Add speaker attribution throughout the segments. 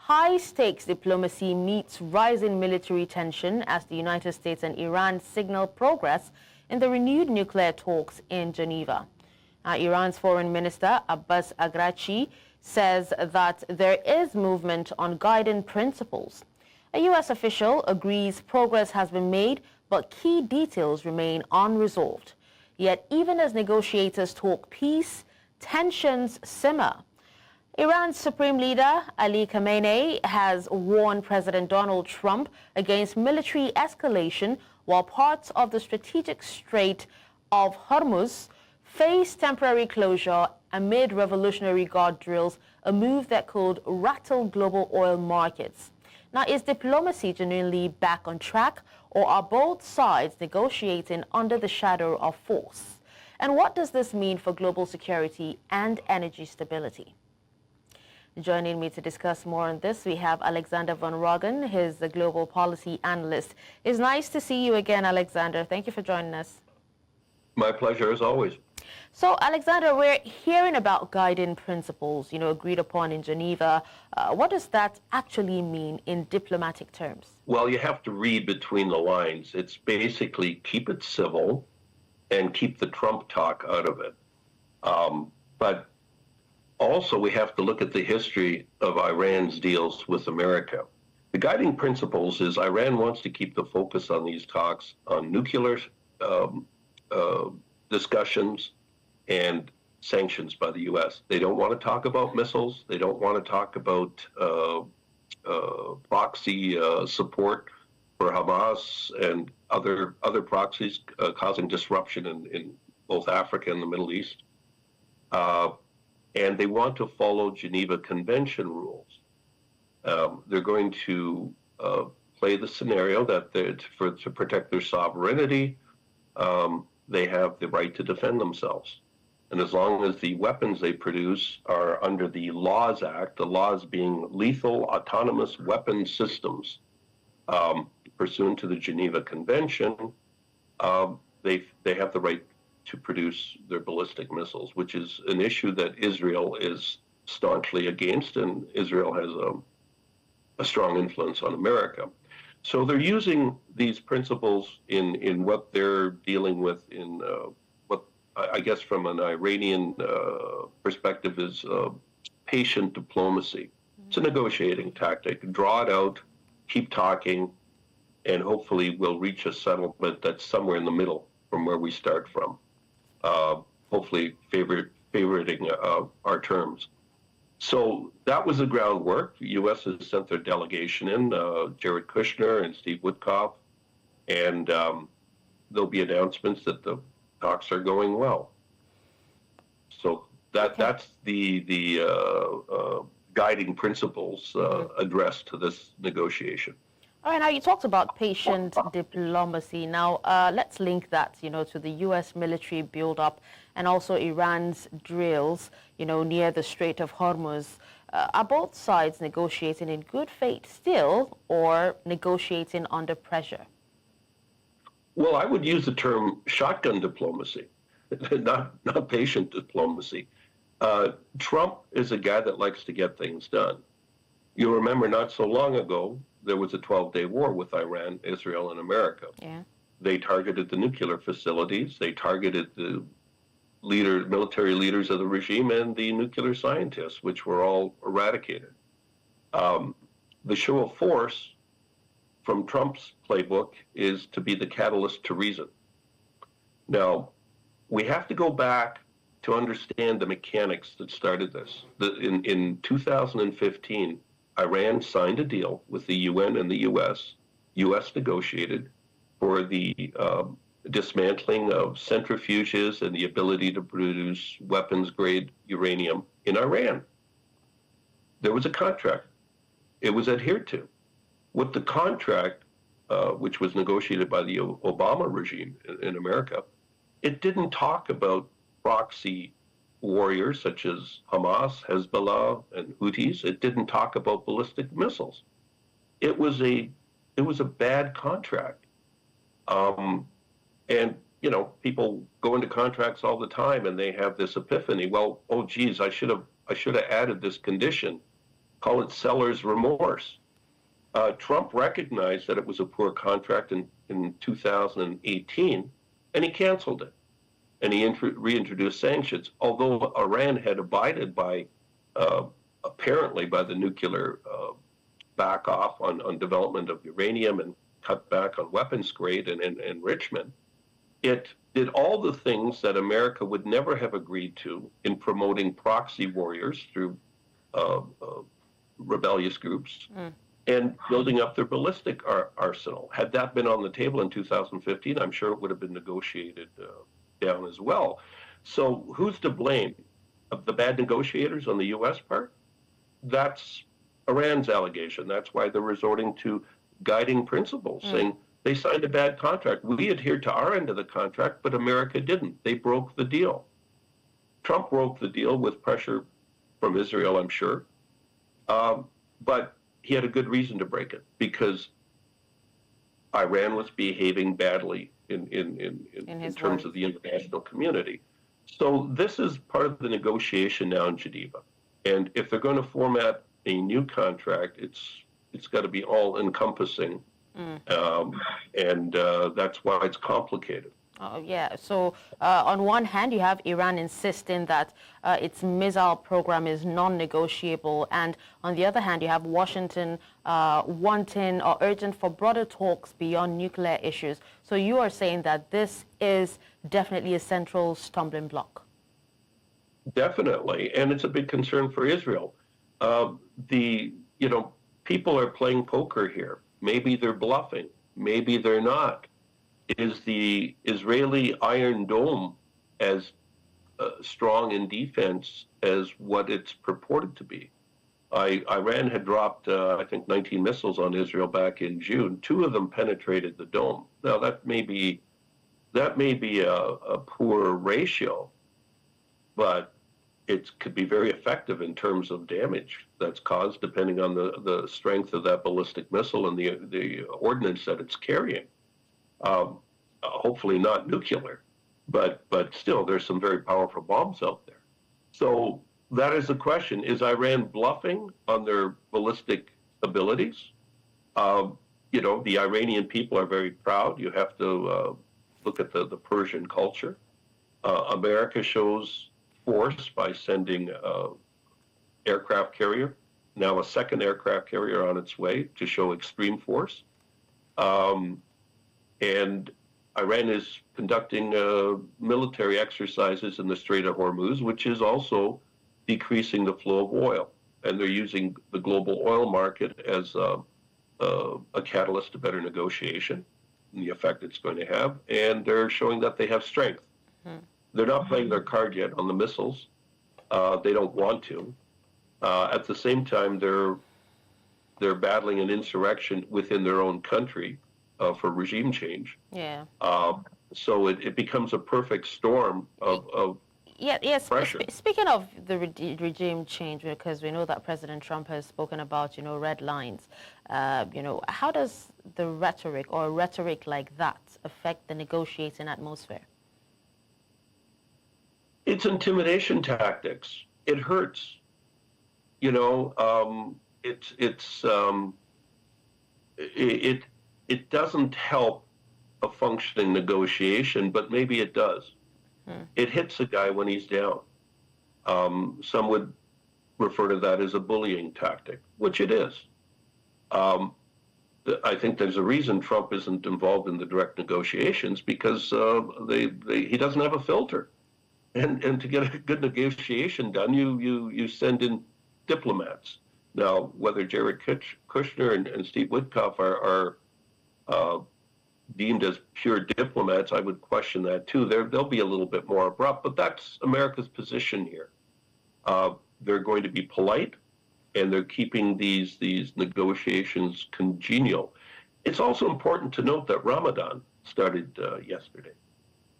Speaker 1: High-stakes diplomacy meets rising military tension as the United States and Iran signal progress in the renewed nuclear talks in Geneva. Iran's Foreign Minister Abbas Araghchi says that there is movement on guiding principles. A U.S. official agrees progress has been made, but key details remain unresolved. Yet even as negotiators talk peace, tensions simmer. Iran's Supreme Leader Ali Khamenei has warned President Donald Trump against military escalation while parts of the strategic Strait of Hormuz face temporary closure amid Revolutionary Guard drills, a move that could rattle global oil markets. Now, is diplomacy genuinely back on track, or are both sides negotiating under the shadow of force? And what does this mean for global security and energy stability? Joining me to discuss more on this, we have Alexander von Rugen. He's the global policy analyst. It's nice to see you again, Alexander. Thank you for joining us.
Speaker 2: My pleasure, as always.
Speaker 1: So, Alexander, we're hearing about guiding principles, agreed upon in Geneva. What does that actually mean in diplomatic terms?
Speaker 2: Well, you have to read between the lines. It's basically keep it civil and keep the Trump talk out of it. But also, we have to look at the history of Iran's deals with America. The guiding principles is Iran wants to keep the focus on these talks on nuclear discussions and sanctions by the U.S. They don't want to talk about missiles. They don't want to talk about proxy support for Hamas and other proxies causing disruption in both Africa and the Middle East. And they want to follow Geneva Convention rules. They're going to play the scenario that to protect their sovereignty, they have the right to defend themselves. And as long as the weapons they produce are under the Laws Act, the laws being lethal autonomous weapon systems, pursuant to the Geneva Convention, they have the right to produce their ballistic missiles, which is an issue that Israel is staunchly against, and Israel has a strong influence on America. So they're using these principles in what they're dealing with in what I guess from an Iranian perspective is patient diplomacy. It's a negotiating tactic. Draw it out, keep talking, and hopefully we'll reach a settlement that's somewhere in the middle from where we start from. Hopefully favoriting our terms. So that was the groundwork. The U.S. has sent their delegation in, Jared Kushner and Steve Witkoff, and there'll be announcements that the talks are going well. So that's the guiding principles addressed to this negotiation.
Speaker 1: All right, now you talked about patient diplomacy. Now, let's link that, to the U.S. military buildup and also Iran's drills, near the Strait of Hormuz. Are both sides negotiating in good faith still, or negotiating under pressure?
Speaker 2: Well, I would use the term shotgun diplomacy, not patient diplomacy. Trump is a guy that likes to get things done. You'll remember not so long ago, there was a 12-day war with Iran, Israel, and America.
Speaker 1: Yeah.
Speaker 2: They targeted the nuclear facilities. They targeted the military leaders of the regime and the nuclear scientists, which were all eradicated. The show of force from Trump's playbook is to be the catalyst to reason. Now, we have to go back to understand the mechanics that started this. In 2015, Iran signed a deal with the UN and the U.S. U.S. negotiated for the dismantling of centrifuges and the ability to produce weapons-grade uranium in Iran. There was a contract. It was adhered to. With the contract, which was negotiated by the Obama regime in America, it didn't talk about proxy warriors such as Hamas, Hezbollah, and Houthis. It didn't talk about ballistic missiles. It was a bad contract. And people go into contracts all the time and they have this epiphany. Well, oh geez, I should have added this condition. call it seller's remorse. Trump recognized that it was a poor contract in 2018, and he canceled it. And he reintroduced sanctions, although Iran had abided by, apparently by the nuclear back off on development of uranium and cut back on weapons grade and enrichment. It did all the things that America would never have agreed to in promoting proxy warriors through rebellious groups and building up their ballistic arsenal. Had that been on the table in 2015, I'm sure it would have been negotiated down as well. So who's to blame? The bad negotiators on the U.S. part? That's Iran's allegation. That's why they're resorting to guiding principles, saying they signed a bad contract. We adhered to our end of the contract, but America didn't. They broke the deal. Trump broke the deal with pressure from Israel, I'm sure. But he had a good reason to break it, because Iran was behaving badly in terms of the international community. So this is part of the negotiation now in Geneva. And if they're going to format a new contract, it's got to be all-encompassing. And that's why it's complicated.
Speaker 1: Oh, yeah. So on one hand, you have Iran insisting that its missile program is non-negotiable. And on the other hand, you have Washington wanting or urging for broader talks beyond nuclear issues. So you are saying that this is definitely a central stumbling block.
Speaker 2: Definitely. And it's a big concern for Israel. People are playing poker here. Maybe they're bluffing. Maybe they're not. Is the Israeli Iron Dome as strong in defense as what it's purported to be? Iran had dropped, I think, 19 missiles on Israel back in June. 2 of them penetrated the dome. Now, that may be a poor ratio, but it could be very effective in terms of damage that's caused, depending on the strength of that ballistic missile and the ordnance that it's carrying. Hopefully not nuclear, but still, there's some very powerful bombs out there. So that is the question. Is Iran bluffing on their ballistic abilities? The Iranian people are very proud. You have to look at the Persian culture. America shows force by sending aircraft carrier, now a second aircraft carrier on its way to show extreme force. And Iran is conducting military exercises in the Strait of Hormuz, which is also decreasing the flow of oil. And they're using the global oil market as a catalyst to better negotiation and the effect it's going to have. And they're showing that they have strength. They're not playing their card yet on the missiles. They don't want to. At the same time, they're battling an insurrection within their own country for regime change.
Speaker 1: Yeah.
Speaker 2: So it becomes a perfect storm of
Speaker 1: yes.
Speaker 2: pressure.
Speaker 1: Speaking of the regime change, because we know that President Trump has spoken about, red lines. How does the rhetoric or rhetoric like that affect the negotiating atmosphere?
Speaker 2: It's intimidation tactics. It hurts. It doesn't help a functioning negotiation, but maybe it does. It hits a guy when he's down. Some would refer to that as a bullying tactic, which it is. I think there's a reason Trump isn't involved in the direct negotiations, because he doesn't have a filter. And to get a good negotiation done, you send in diplomats. Now, whether Jared Kushner and Steve Witkoff are deemed as pure diplomats, I would question that too. They'll be a little bit more abrupt, but that's America's position here. They're going to be polite, and they're keeping these negotiations congenial. It's also important to note that Ramadan started yesterday,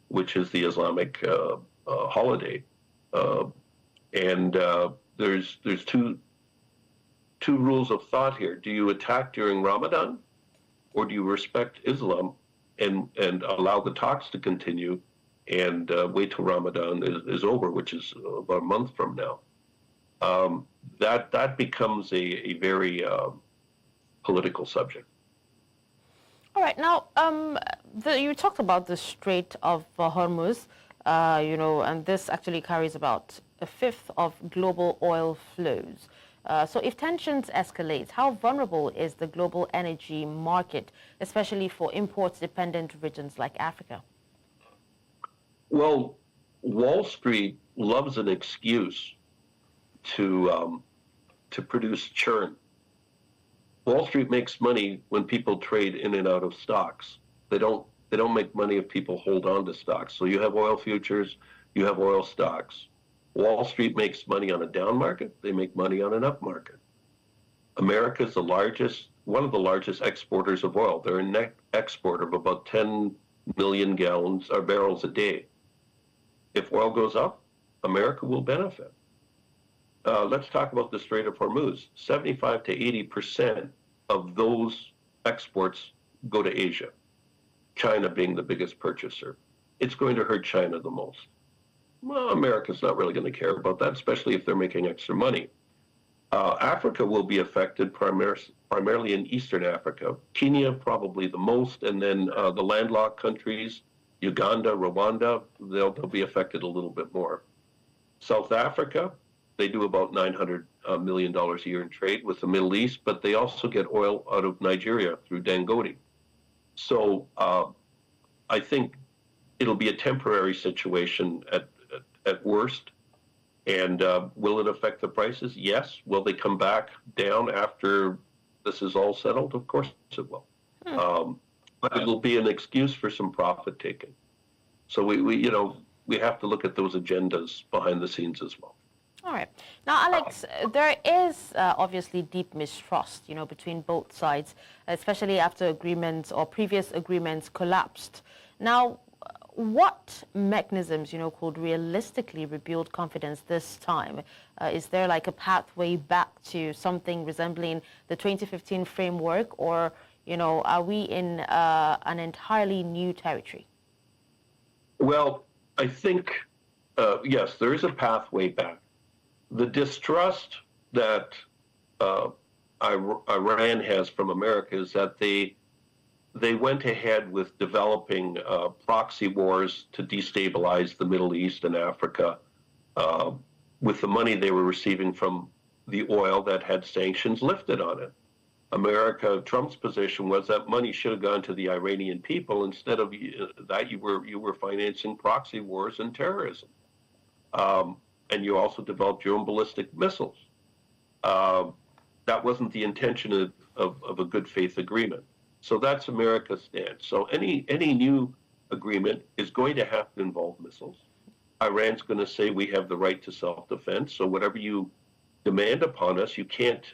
Speaker 2: which is the Islamic holiday, and there's two rules of thought here. Do you attack during Ramadan, or do you respect Islam and allow the talks to continue and wait till Ramadan is over, which is about a month from now? that becomes a very political subject.
Speaker 1: All right. Now, you talked about the Strait of Hormuz, and this actually carries about a fifth of global oil flows. So if tensions escalate, how vulnerable is the global energy market, especially for imports-dependent regions like Africa?
Speaker 2: Well, Wall Street loves an excuse to produce churn. Wall Street makes money when people trade in and out of stocks. They don't make money if people hold on to stocks. So you have oil futures, you have oil stocks. Wall Street makes money on a down market. They make money on an up market. America is one of the largest exporters of oil. They're a net exporter of about 10 million gallons or barrels a day. If oil goes up, America will benefit. Let's talk about the Strait of Hormuz. 75 to 80% of those exports go to Asia, China being the biggest purchaser. It's going to hurt China the most. Well, America's not really going to care about that, especially if they're making extra money. Africa will be affected primarily in Eastern Africa. Kenya probably the most, and then the landlocked countries, Uganda, Rwanda, they'll be affected a little bit more. South Africa, they do about $900 million a year in trade with the Middle East, but they also get oil out of Nigeria through Dangote. So I think it'll be a temporary situation at worst. And will it affect the prices? Yes. Will they come back down after this is all settled? Of course it will. But it'll be an excuse for some profit taking. So we have to look at those agendas behind the scenes as well.
Speaker 1: All right. Now, Alex, there is obviously deep mistrust, between both sides, especially after agreements or previous agreements collapsed. Now, what mechanisms, could realistically rebuild confidence this time? Is there like a pathway back to something resembling the 2015 framework, or, are we in an entirely new territory?
Speaker 2: Well, I think, yes, there is a pathway back. The distrust that Iran has from America is that they went ahead with developing proxy wars to destabilize the Middle East and Africa with the money they were receiving from the oil that had sanctions lifted on it. Trump's position was that money should have gone to the Iranian people. Instead of that, you were financing proxy wars and terrorism. And you also developed your own ballistic missiles. That wasn't the intention of a good faith agreement. So that's America's stance. So any new agreement is going to have to involve missiles. Iran's going to say we have the right to self-defense. So whatever you demand upon us, you can't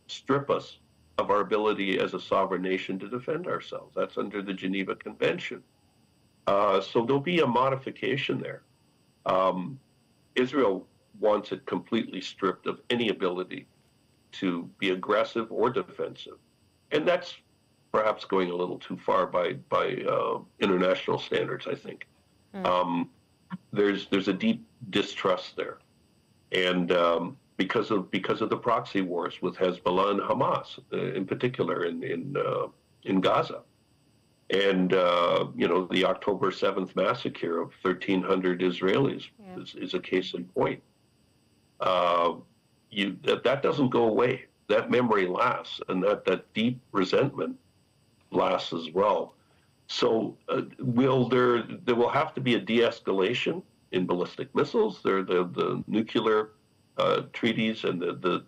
Speaker 2: strip us of our ability as a sovereign nation to defend ourselves. That's under the Geneva Convention. So there'll be a modification there. Israel wants it completely stripped of any ability to be aggressive or defensive. And that's perhaps going a little too far by international standards, I think. There's a deep distrust there. And because of the proxy wars with Hezbollah and Hamas, in particular in Gaza. And, the October 7th massacre of 1,300 Israelis is a case in point. That doesn't go away. That memory lasts, and that deep resentment lasts as well. So there will have to be a de-escalation in ballistic missiles. The nuclear treaties and the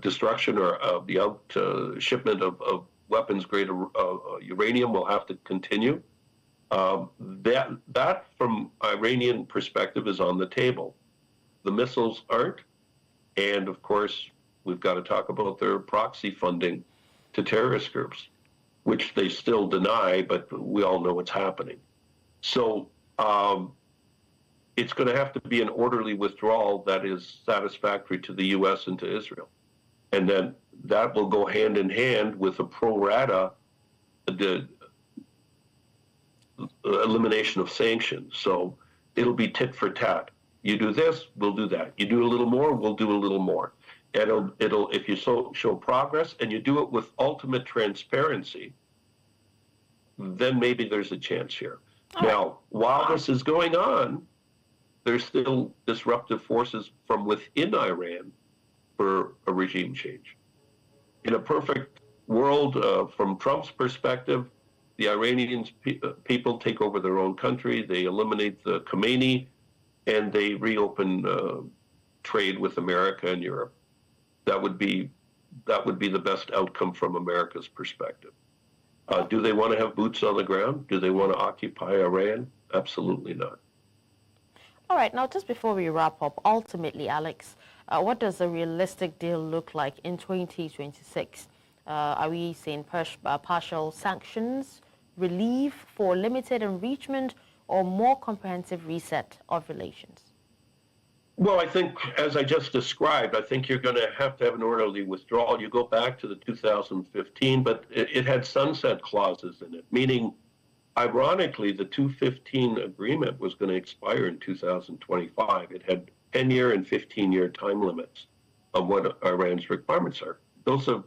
Speaker 2: destruction or the shipment of weapons-grade uranium will have to continue. That, from Iranian perspective, is on the table. The missiles aren't. And, of course, we've got to talk about their proxy funding to terrorist groups, which they still deny, but we all know what's happening. So it's going to have to be an orderly withdrawal that is satisfactory to the U.S. and to Israel. And then that will go hand in hand with a pro rata the elimination of sanctions. So it'll be tit for tat. You do this, we'll do that. You do a little more, we'll do a little more. And it'll if you show progress and you do it with ultimate transparency, then maybe there's a chance here. Now, while this is going on, there's still disruptive forces from within Iran for a regime change. In a perfect world, from Trump's perspective, the Iranian people take over their own country, they eliminate the Khamenei, and they reopen trade with America and Europe. That would be the best outcome from America's perspective. Do they want to have boots on the ground? Do they want to occupy Iran? Absolutely not.
Speaker 1: All right, now just before we wrap up, ultimately, Alex, what does a realistic deal look like in 2026? Are we seeing partial sanctions, relief for limited enrichment, or more comprehensive reset of relations?
Speaker 2: Well, I think, as I just described, I think you're going to have an orderly withdrawal. You go back to the 2015, but it had sunset clauses in it, meaning, ironically, the 2015 agreement was going to expire in 2025. It had 10-year and 15-year time limits of what Iran's requirements are. Those have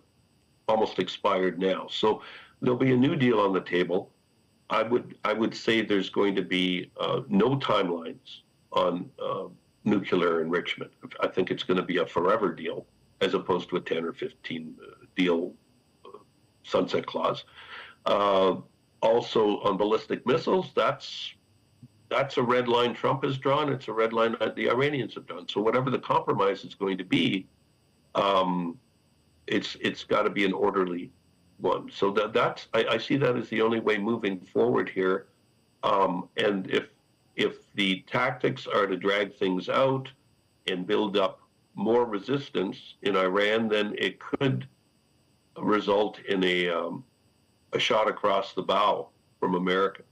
Speaker 2: almost expired now. So there'll be a new deal on the table. I would say there's going to be no timelines on nuclear enrichment. I think it's going to be a forever deal as opposed to a 10 or 15 deal sunset clause. Also on ballistic missiles, that's a red line Trump has drawn. It's a red line that the Iranians have done. So whatever the compromise is going to be, it's got to be an orderly one. So that's I see that as the only way moving forward here. And if the tactics are to drag things out and build up more resistance in Iran, then it could result in a shot across the bow from America,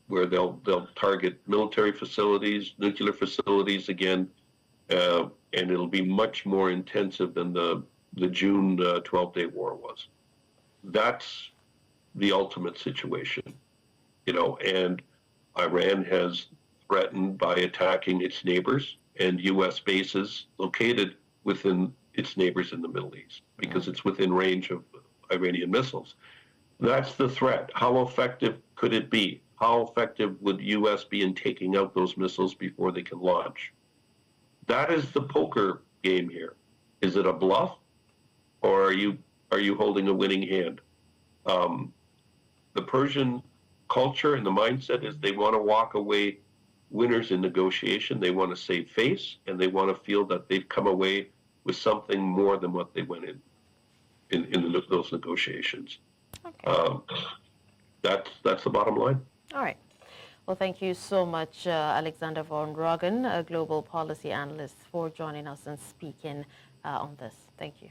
Speaker 2: where they'll target military facilities, nuclear facilities again, and it'll be much more intensive than the June 12-day war was. That's the ultimate situation, and Iran has threatened by attacking its neighbors and U.S. bases located within its neighbors in the Middle East because it's within range of Iranian missiles. That's the threat. How effective could it be? How effective would the U.S. be in taking out those missiles before they can launch? That is the poker game here. Is it a bluff, or are you holding a winning hand? The Persian culture and the mindset is they want to walk away winners in negotiation. They want to save face, and they want to feel that they've come away with something more than what they went in those negotiations. Okay. That's the bottom line. All
Speaker 1: right. Well, thank you so much, Alexander von Rugen, a global policy analyst, for joining us and speaking on this. Thank you.